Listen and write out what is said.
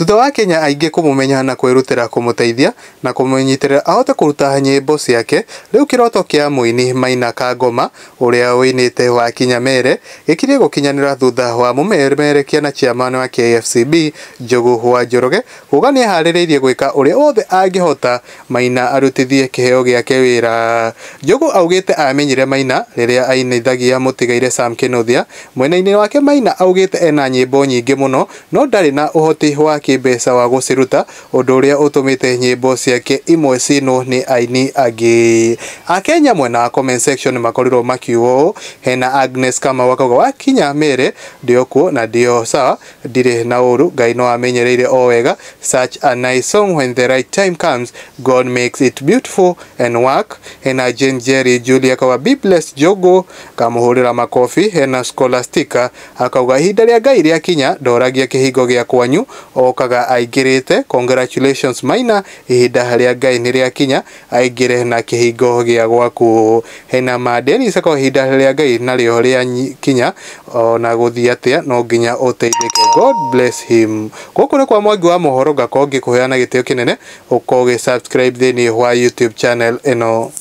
Thutha wa Kenya aingĩ kumumenya na kwirutira kumuteithia na kumunyitira ahote kuruta nyimbo ciake, riu kiroto kia muini Maina Kagoma uria winite wa Kinyamere ikirie gukinyanira thutha wa mumeremerekia na chairman wa KFCB Njogu wa Njorogue kuuga ni haririirie gwika uria wothe angihota Maina arutithie kiheo giake wira. Njogu augite amenyire Maina riria ainithagia mutigaire Sam Kinuthia mwena-ini wake. Maina augite ena nyimbo nyingi muno no ndari na uhoti wa kibeca wa guciruta undu uria utumite nyimbo ciake imwe cino ni aini angi. Akenya mwena wa comment section makorirwo makiugo hena Agnes Kamau akauga wa Kinyamere ndio kuo na ndio sawa ndire na uru Ngai no amenyereire o wega. Such a nice song when the right time comes, God makes it beautiful and work. Hena Jerry Julia akauga be blessed Njogu kamuhurira makofi. Hena Scholastica akauga ihinda ria Ngai ria kinya ndoragia kihingo gia kwanyu okaga aingirite. Congratulations Maina, ihinda ria Ngai ni ria kinya aingire na kihingo gia gwaku. Hena Madeni akauga ihinda ria Ngai nario ria kinya ona guthii atia no nginya uteithike. God bless him. Gukure kwa Mwangi wa Mohoro ngakorwo ngikuheana gitio kinene ukoge subscribe thini wa YouTube channel eno.